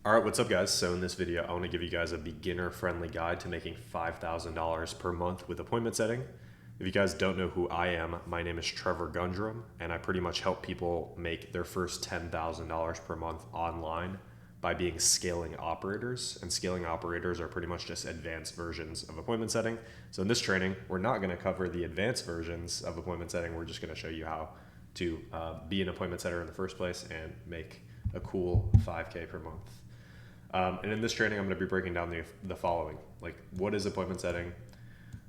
All right, what's up, guys? So in this video, I want to give you guys a beginner-friendly guide to making $5,000 per month with appointment setting. If you guys don't know who I am, my name is Trevor Gundrum, and I pretty much help people make their first $10,000 per month online by being scaling operators. And scaling operators are pretty much just advanced versions of appointment setting. So in this training, we're not going to cover the advanced versions of appointment setting. We're just going to show you how to be an appointment setter in the first place and make a cool 5K per month. And in this training, I'm going to be breaking down the following, like what is appointment setting,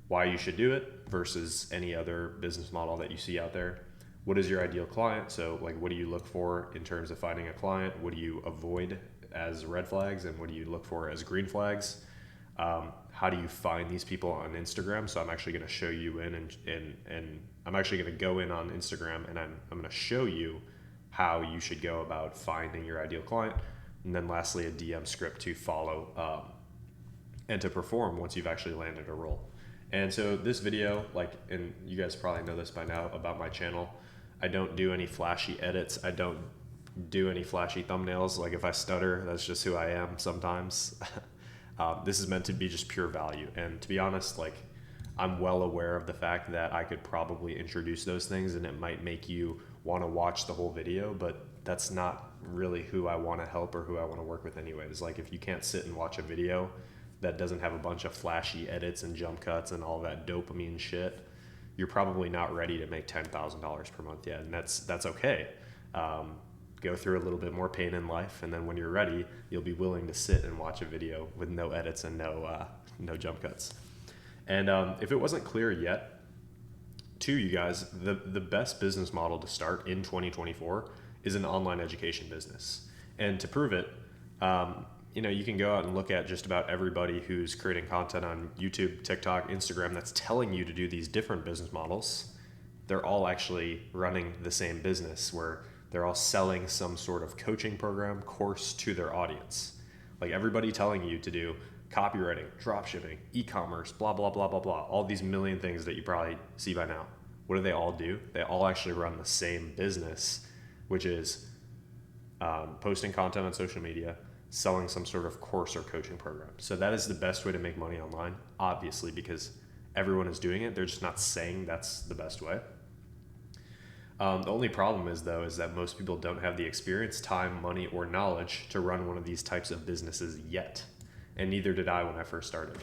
why you should do it versus any other business model that you see out there. What is your ideal client? So like, what do you look for in terms of finding a client? What do you avoid as red flags? And what do you look for as green flags? How do you find these people on Instagram? So I'm actually going to show you and I'm actually going to go in on Instagram and I'm going to show you how you should go about finding your ideal client. And then lastly, a DM script to follow and to perform once you've actually landed a role. And so this video, and you guys probably know this by now about my channel, I don't do any flashy edits. I don't do any flashy thumbnails. Like if I stutter, that's just who I am sometimes. This is meant to be just pure value. And to be honest, I'm well aware of the fact that I could probably introduce those things and it might make you want to watch the whole video, but that's not really who I want to help or who I want to work with anyways. Like if you can't sit and watch a video that doesn't have a bunch of flashy edits and jump cuts and all that dopamine shit, you're probably not ready to make $10,000 per month yet. And that's okay. Go through a little bit more pain in life. And then when you're ready, you'll be willing to sit and watch a video with no edits and no jump cuts. And if it wasn't clear yet to you guys, the best business model to start in 2024 is an online education business. And to prove it, you can go out and look at just about everybody who's creating content on YouTube, TikTok, Instagram that's telling you to do these different business models. They're all actually running the same business where they're all selling some sort of coaching program, course to their audience. Like everybody telling you to do copywriting, dropshipping, e-commerce, blah, blah, blah, blah, blah. All these million things that you probably see by now. What do they all do? They all actually run the same business, which is posting content on social media, selling some sort of course or coaching program. So that is the best way to make money online, obviously, because everyone is doing it. They're just not saying that's the best way. The only problem is that most people don't have the experience, time, money, or knowledge to run one of these types of businesses yet. And neither did I when I first started,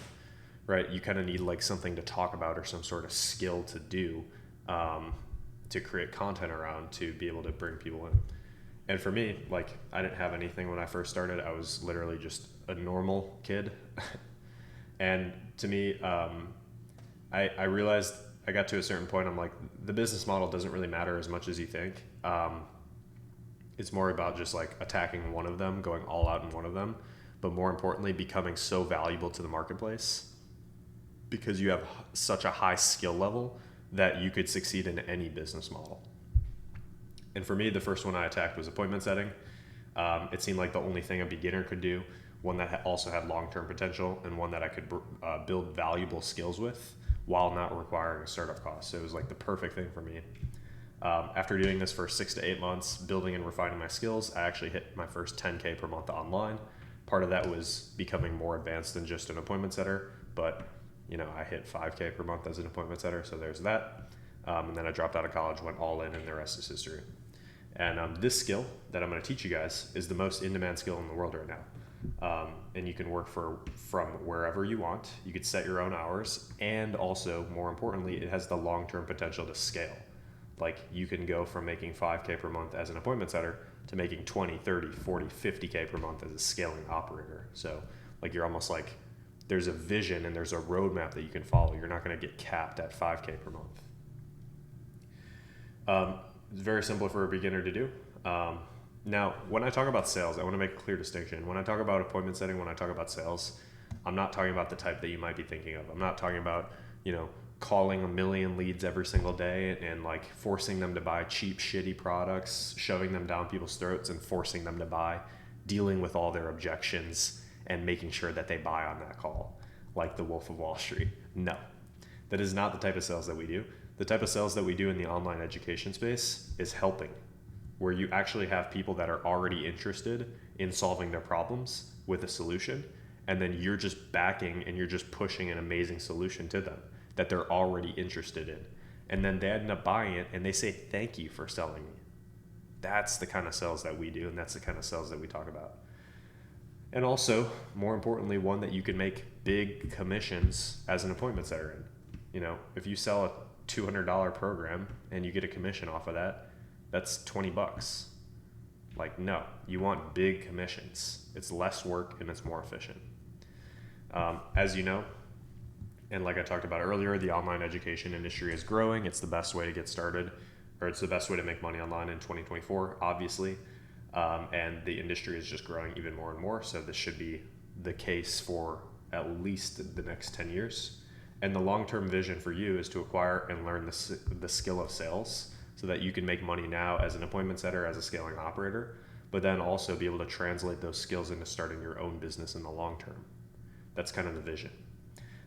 right? You kind of need like something to talk about or some sort of skill to do to create content around to be able to bring people in. And for me, I didn't have anything when I first started. I was literally just a normal kid. And to me, I realized I got to a certain point, I'm like, the business model doesn't really matter as much as you think. It's more about just like attacking one of them, going all out in one of them, but more importantly, becoming so valuable to the marketplace because you have such a high skill level that you could succeed in any business model. And for me, the first one I attacked was appointment setting. It seemed like the only thing a beginner could do, one that also had long-term potential and one that I could build valuable skills with while not requiring a startup cost. So it was like the perfect thing for me. After doing this for 6 to 8 months, building and refining my skills, I actually hit my first 10K per month online. Part of that was becoming more advanced than just an appointment setter, but I hit 5K per month as an appointment setter, so there's that. And then I dropped out of college, went all in, and the rest is history. And this skill that I'm going to teach you guys is the most in-demand skill in the world right now. And you can work from wherever you want. You could set your own hours, and also, more importantly, it has the long-term potential to scale. Like you can go from making 5K per month as an appointment setter to making 20, 30, 40, 50K per month as a scaling operator. So you're almost like there's a vision and there's a roadmap that you can follow. You're not going to get capped at 5K per month. It's very simple for a beginner to do. Now, when I talk about sales, I want to make a clear distinction. When I talk about appointment setting, when I talk about sales, I'm not talking about the type that you might be thinking of. I'm not talking about, calling a million leads every single day and forcing them to buy cheap, shitty products, shoving them down people's throats and forcing them to buy, dealing with all their objections and making sure that they buy on that call, like the Wolf of Wall Street. No, that is not the type of sales that we do. The type of sales that we do in the online education space is helping, where you actually have people that are already interested in solving their problems with a solution, and then you're just backing and you're just pushing an amazing solution to them that they're already interested in. And then they end up buying it and they say, thank you for selling me. That's the kind of sales that we do, and that's the kind of sales that we talk about. And also, more importantly, one that you can make big commissions as an appointment setter in. You know, if you sell a $200 program and you get a commission off of that, that's $20. Like, no, you want big commissions. It's less work and it's more efficient. As you know, and like I talked about earlier, the online education industry is growing. It's the best way to get started, or it's the best way to make money online in 2024, obviously. And the industry is just growing even more and more. So this should be the case for at least the next 10 years. And the long-term vision for you is to acquire and learn the skill of sales so that you can make money now as an appointment setter, as a scaling operator, but then also be able to translate those skills into starting your own business in the long term. That's kind of the vision.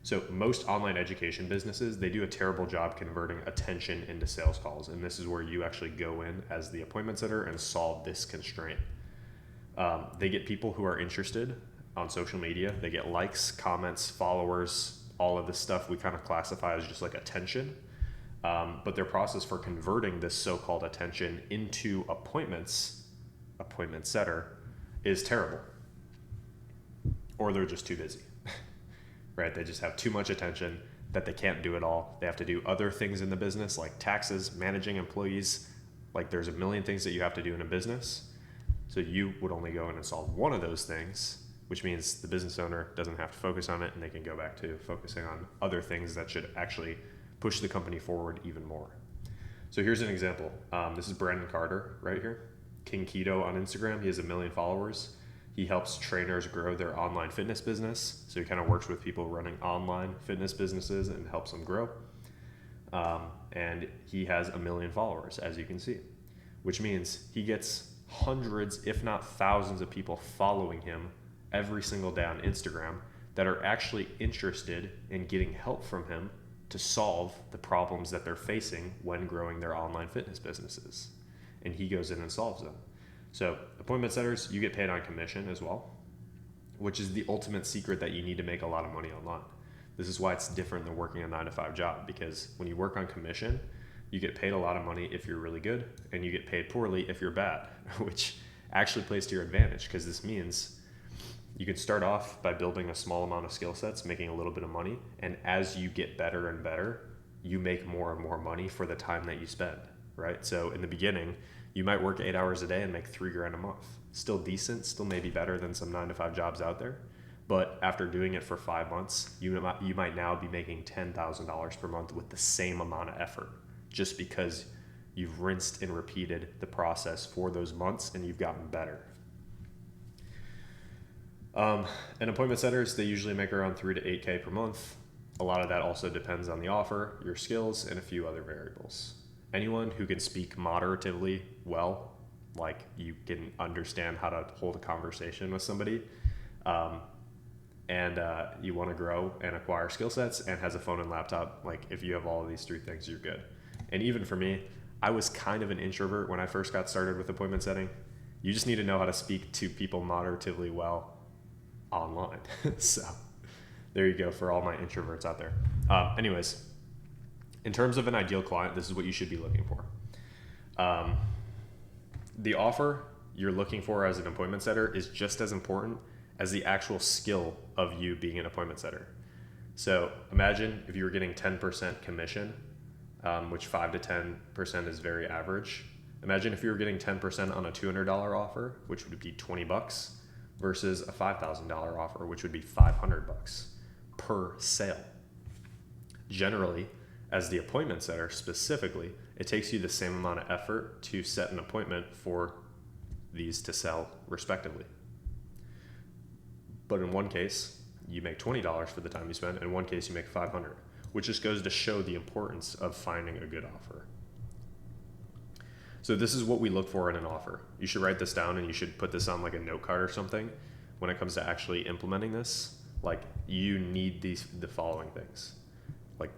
So most online education businesses, they do a terrible job converting attention into sales calls. And this is where you actually go in as the appointment setter and solve this constraint. They get people who are interested on social media. They get likes, comments, followers, all of this stuff we kind of classify as just like attention. But their process for converting this so-called attention into appointments, appointment setter, is terrible. Or they're just too busy. Right? They just have too much attention that they can't do it all. They have to do other things in the business like taxes, managing employees. Like there's a million things that you have to do in a business. So you would only go in and solve one of those things, which means the business owner doesn't have to focus on it and they can go back to focusing on other things that should actually push the company forward even more. So here's an example. This is Brandon Carter right here. King Keto on Instagram. He has 1 million followers. He helps trainers grow their online fitness business. So he kind of works with people running online fitness businesses and helps them grow. And he has 1 million followers, as you can see, which means he gets hundreds, if not thousands of people following him every single day on Instagram that are actually interested in getting help from him to solve the problems that they're facing when growing their online fitness businesses. And he goes in and solves them. So appointment setters, you get paid on commission as well, which is the ultimate secret that you need to make a lot of money online. This is why it's different than working a 9-to-5 job, because when you work on commission, you get paid a lot of money if you're really good, and you get paid poorly if you're bad, which actually plays to your advantage, because this means you can start off by building a small amount of skill sets, making a little bit of money, and as you get better and better, you make more and more money for the time that you spend, right? So in the beginning, you might work 8 hours a day and make $3,000 a month. Still decent, still maybe better than some 9-to-5 jobs out there. But after doing it for 5 months, you might now be making $10,000 per month with the same amount of effort, just because you've rinsed and repeated the process for those months and you've gotten better. And appointment setters, they usually make around 3 to 8K per month. A lot of that also depends on the offer, your skills, and a few other variables. Anyone who can speak moderatively well, like you can understand how to hold a conversation with somebody, and you want to grow and acquire skill sets and has a phone and laptop, like if you have all of these 3 things, you're good. And even for me, I was kind of an introvert when I first got started with appointment setting. You just need to know how to speak to people moderatively well online. So there you go for all my introverts out there. Anyways, in terms of an ideal client, this is what you should be looking for. The offer you're looking for as an appointment setter is just as important as the actual skill of you being an appointment setter. So imagine if you were getting 10% commission, which 5 to 10% is very average. Imagine if you were getting 10% on a $200 offer, which would be $20, versus a $5,000 offer, which would be $500 per sale. Generally, as the appointment setter specifically, it takes you the same amount of effort to set an appointment for these to sell respectively. But in one case, you make $20 for the time you spend. In one case, you make $500, which just goes to show the importance of finding a good offer. So this is what we look for in an offer. You should write this down and you should put this on like a note card or something when it comes to actually implementing this. Like you need the following things. Like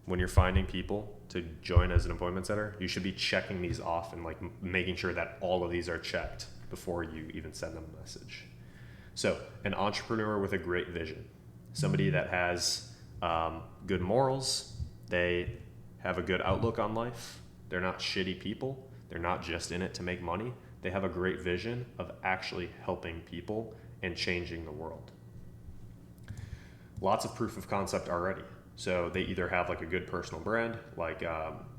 when you're finding people to join as an appointment setter, you should be checking these off and like making sure that all of these are checked. before you even send them a message. So an entrepreneur with a great vision, somebody that has good morals, they have a good outlook on life, they're not shitty people, they're not just in it to make money, they have a great vision of actually helping people and changing the world. Lots of proof of concept already. So they either have like a good personal brand, like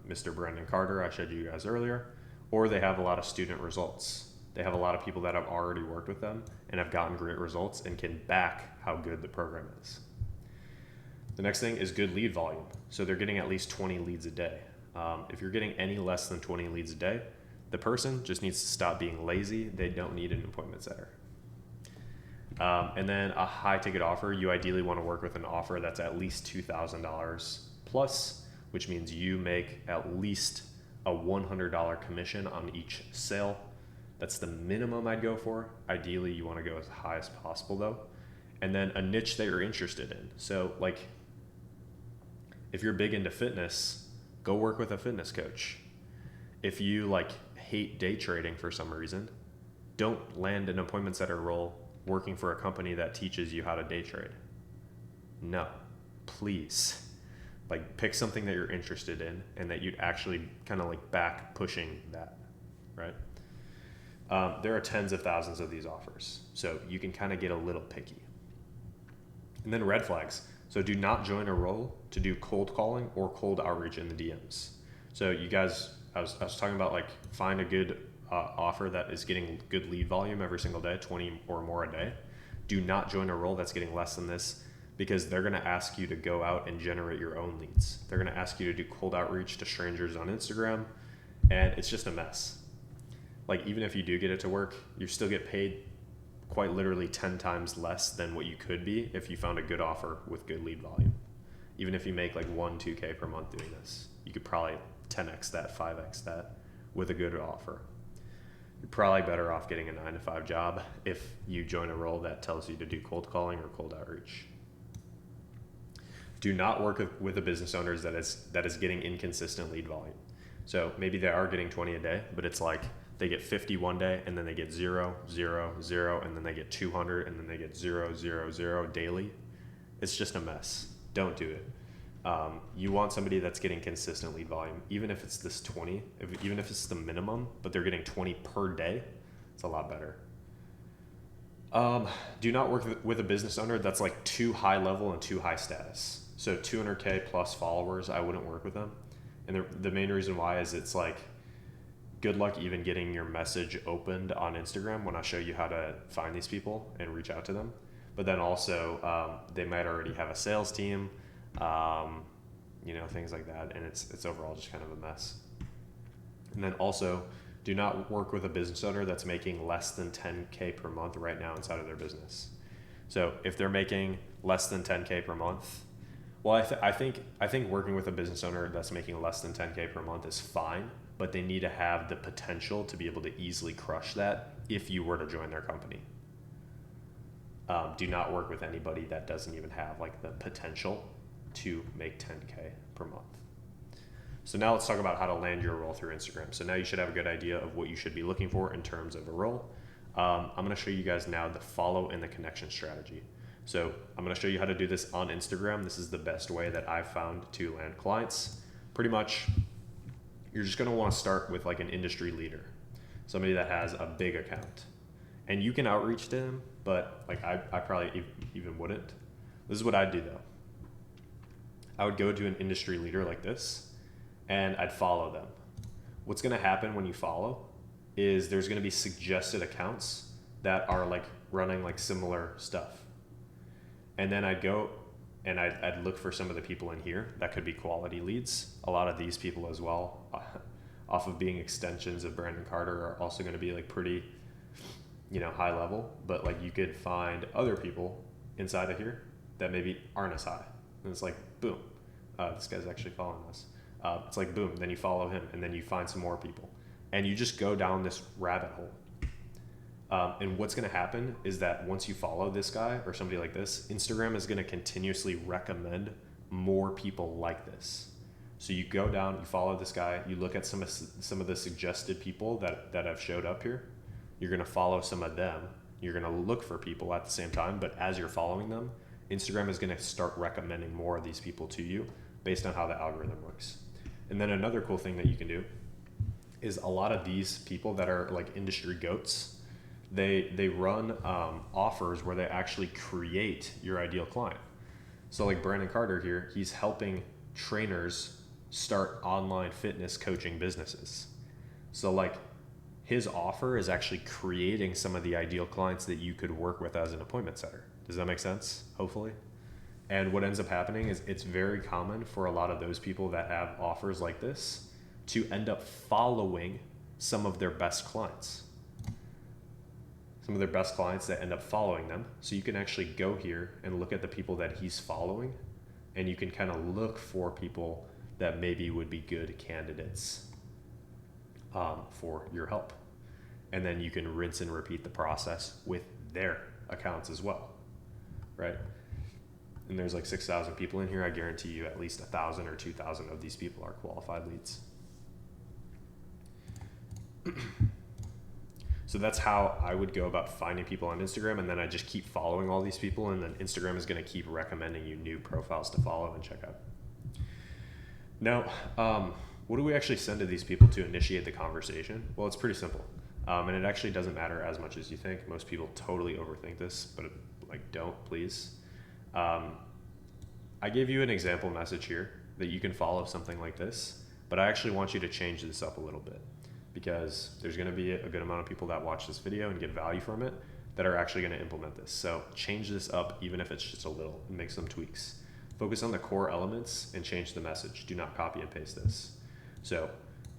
Mr. Brendan Carter I showed you guys earlier, or they have a lot of student results. They have a lot of people that have already worked with them and have gotten great results and can back how good the program is. The next thing is good lead volume. So they're getting at least 20 leads a day. If you're getting any less than 20 leads a day, the person just needs to stop being lazy. They don't need an appointment setter. And then a high ticket offer, you ideally want to work with an offer that's at least $2,000 plus, which means you make at least a $100 commission on each sale. That's the minimum I'd go for. Ideally, you want to go as high as possible though. And then a niche that you're interested in. So like, if you're big into fitness, go work with a fitness coach. If you like hate day trading for some reason, don't land an appointment setter role working for a company that teaches you how to day trade. No, please. Like pick something that you're interested in and that you'd actually kind of like back pushing that, right? There are tens of thousands of these offers, so you can kind of get a little picky. And then red flags. So do not join a role to do cold calling or cold outreach in the DMs. So you guys, I was talking about like find a good offer that is getting good lead volume every single day, 20 or more a day. Do not join a role that's getting less than this, because they're going to ask you to go out and generate your own leads. They're going to ask you to do cold outreach to strangers on Instagram, and it's just a mess. Like even if you do get it to work, you still get paid quite literally 10 times less than what you could be if you found a good offer with good lead volume. Even if you make like 2K per month doing this, you could probably 10x that, 5x that with a good offer. You're probably better off getting a 9-to-5 job if you join a role that tells you to do cold calling or cold outreach. Do not work with a business owner that is getting inconsistent lead volume. So maybe they are getting 20 a day, but it's like they get 50 one day and then they get 0, 0, 0, and then they get 200 and then they get 0, 0, 0 daily. It's just a mess. Don't do it. You want somebody that's getting consistent lead volume, even if it's this 20, even if it's the minimum, but they're getting 20 per day, it's a lot better. Do not work with a business owner that's like too high level and too high status. So 200K plus followers, I wouldn't work with them. And the main reason why is it's like, good luck even getting your message opened on Instagram when I show you how to find these people and reach out to them. But then also, they might already have a sales team, things like that. And it's overall just kind of a mess. And then also, do not work with a business owner that's making less than 10K per month right now inside of their business. So if they're making less than 10K per month, well, I think working with a business owner that's making less than 10K per month is fine, but they need to have the potential to be able to easily crush that if you were to join their company. Do not work with anybody that doesn't even have like the potential to make 10K per month. So now let's talk about how to land your role through Instagram. So now you should have a good idea of what you should be looking for in terms of a role. I'm going to show you guys now the follow and the connection strategy. So I'm going to show you how to do this on Instagram. This is the best way that I've found to land clients. Pretty much, you're just going to want to start with like an industry leader, somebody that has a big account. And you can outreach to them, but like I probably even wouldn't. This is what I'd do though. I would go to an industry leader like this, and I'd follow them. What's going to happen when you follow is there's going to be suggested accounts that are like running like similar stuff. And then I'd go and I'd look for some of the people in here that could be quality leads. A lot of these people as well, off of being extensions of Brandon Carter, are also going to be like pretty, high level. But like you could find other people inside of here that maybe aren't as high. And it's like, boom, this guy's actually following us. It's like, boom, then you follow him and then you find some more people. And you just go down this rabbit hole. And what's going to happen is that once you follow this guy or somebody like this, Instagram is going to continuously recommend more people like this. So you go down, you follow this guy, you look at some of the suggested people that have showed up here, you're going to follow some of them. You're going to look for people at the same time, but as you're following them, Instagram is going to start recommending more of these people to you based on how the algorithm works. And then another cool thing that you can do is a lot of these people that are like industry goats, they run offers where they actually create your ideal client. So like Brandon Carter here, he's helping trainers start online fitness coaching businesses. So like his offer is actually creating some of the ideal clients that you could work with as an appointment setter. Does that make sense? Hopefully. And what ends up happening is it's very common for a lot of those people that have offers like this to end up following some of their best clients. Some of their best clients that end up following them. So you can actually go here and look at the people that he's following, and you can kind of look for people that maybe would be good candidates for your help. And then you can rinse and repeat the process with their accounts as well, right? And there's like 6,000 people in here. I guarantee you at least 1,000 or 2,000 of these people are qualified leads. So that's how I would go about finding people on Instagram, and then I just keep following all these people, and then Instagram is going to keep recommending you new profiles to follow and check out. Now, what do we actually send to these people to initiate the conversation? Well, it's pretty simple, and it actually doesn't matter as much as you think. Most people totally overthink this, but don't, please. I gave you an example message here that you can follow something like this, but I actually want you to change this up a little bit, because there's going to be a good amount of people that watch this video and get value from it that are actually going to implement this. So change this up, even if it's just a little, and make some tweaks. Focus on the core elements and change the message. Do not copy and paste this. So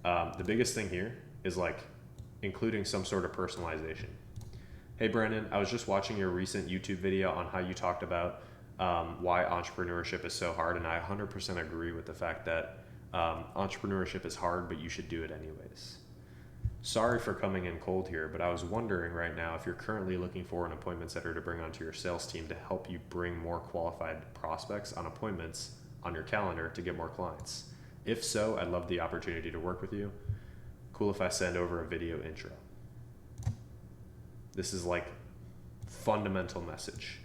the biggest thing here is like including some sort of personalization. Hey Brandon, I was just watching your recent YouTube video on how you talked about why entrepreneurship is so hard, and I 100% agree with the fact that entrepreneurship is hard, but you should do it anyways. Sorry for coming in cold here, but I was wondering right now if you're currently looking for an appointment setter to bring onto your sales team to help you bring more qualified prospects on appointments on your calendar to get more clients. If so, I'd love the opportunity to work with you. Cool if I send over a video intro. This is like fundamental message.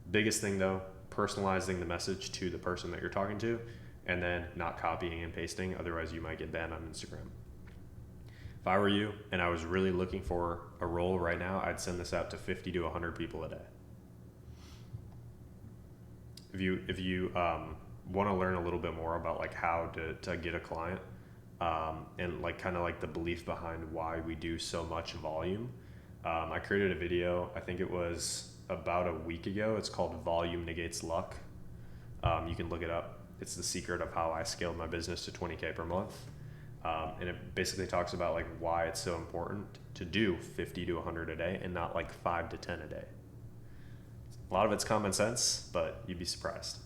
Biggest thing though, personalizing the message to the person that you're talking to, and then not copying and pasting, otherwise you might get banned on Instagram. If I were you and I was really looking for a role right now, I'd send this out to 50 to 100 people a day. If you want to learn a little bit more about like how to get a client and like kind of like the belief behind why we do so much volume, I created a video, I think it was about a week ago. It's called Volume Negates Luck. You can look it up. It's the secret of how I scaled my business to 20K per month. And it basically talks about like why it's so important to do 50 to 100 a day and not like 5 to 10 a day. A lot of it's common sense, but you'd be surprised.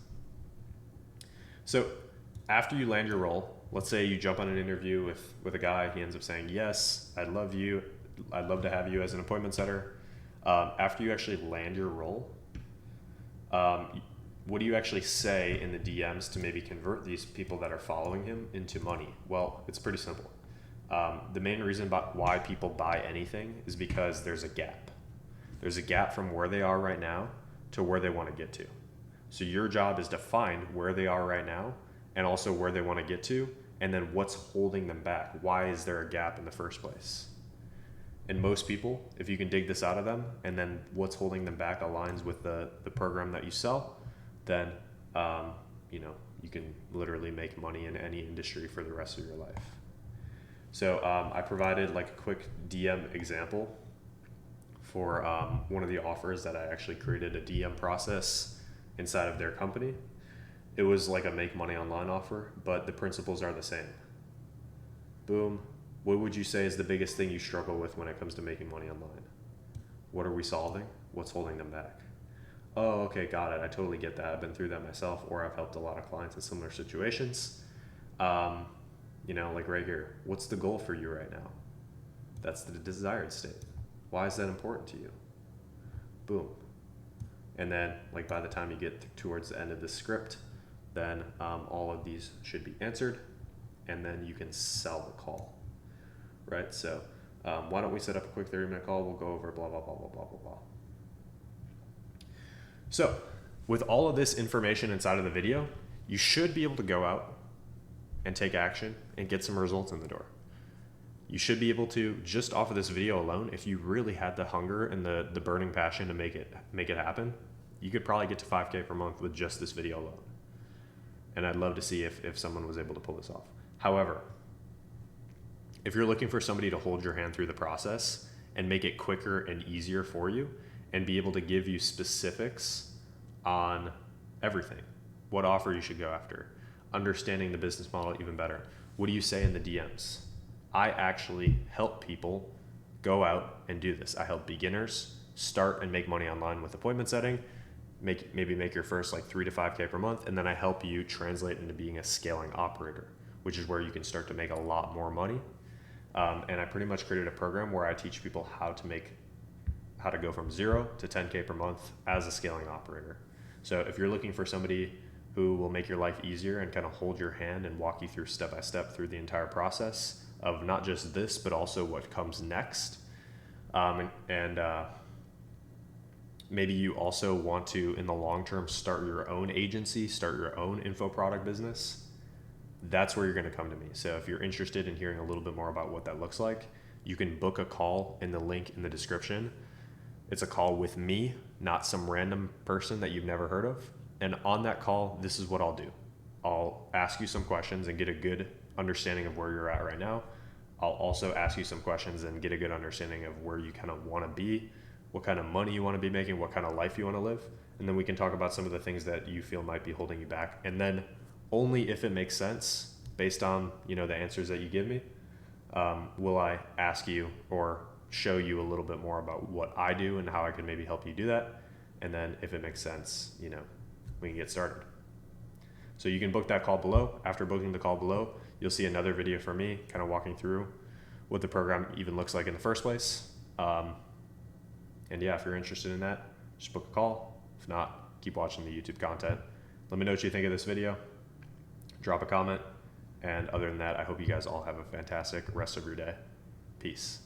So after you land your role, let's say you jump on an interview with a guy, he ends up saying, yes, I'd love to have you as an appointment setter. After you actually land your role, what do you actually say in the DMs to maybe convert these people that are following him into money? Well, it's pretty simple. The main reason why people buy anything is because there's a gap. There's a gap from where they are right now to where they want to get to. So your job is to find where they are right now and also where they want to get to, and then what's holding them back. Why is there a gap in the first place? And most people, if you can dig this out of them, and then what's holding them back aligns with the program that you sell, then you can literally make money in any industry for the rest of your life. So I provided like a quick DM example for one of the offers that I actually created a DM process inside of their company. It was like a make money online offer, but the principles are the same. Boom. What would you say is the biggest thing you struggle with when it comes to making money online? What are we solving? What's holding them back? Oh, okay, got it. I totally get that. I've been through that myself, or I've helped a lot of clients in similar situations. Like right here, what's the goal for you right now? That's the desired state. Why is that important to you? Boom. And then like by the time you get towards the end of the script, then all of these should be answered, and then you can sell the call, right? So Why don't we set up a quick 30-minute call? We'll go over blah, blah, blah, blah, blah, blah, blah. So with all of this information inside of the video, you should be able to go out and take action and get some results in the door. You should be able to, just off of this video alone, if you really had the hunger and the burning passion to make it happen, you could probably get to 5K per month with just this video alone. And I'd love to see if someone was able to pull this off. However, if you're looking for somebody to hold your hand through the process and make it quicker and easier for you and be able to give you specifics on everything, what offer you should go after, understanding the business model even better, what do you say in the DMs? I actually help people go out and do this. I help beginners start and make money online with appointment setting, maybe make your first like 3 to 5K per month, and then I help you translate into being a scaling operator, which is where you can start to make a lot more money. And I pretty much created a program where I teach people how to go from 0 to 10K per month as a scaling operator. So if you're looking for somebody who will make your life easier and kind of hold your hand and walk you through step by step through the entire process of not just this, but also what comes next. Maybe you also want to, in the long term, start your own agency, start your own info product business. That's where you're going to come to me. So if you're interested in hearing a little bit more about what that looks like, you can book a call in the link in the description. It's a call with me, not some random person that you've never heard of. And on that call, this is what I'll do. I'll ask you some questions and get a good understanding of where you're at right now. I'll also ask you some questions and get a good understanding of where you kind of want to be, what kind of money you want to be making, what kind of life you want to live. And then we can talk about some of the things that you feel might be holding you back. And then only if it makes sense, based on, the answers that you give me, will I ask you or show you a little bit more about what I do and how I can maybe help you do that. And then if it makes sense, we can get started. So you can book that call below. After booking the call below, you'll see another video from me kind of walking through what the program even looks like in the first place. And yeah, if you're interested in that, just book a call. If not, keep watching the YouTube content. Let me know what you think of this video. Drop a comment. And other than that, I hope you guys all have a fantastic rest of your day. Peace.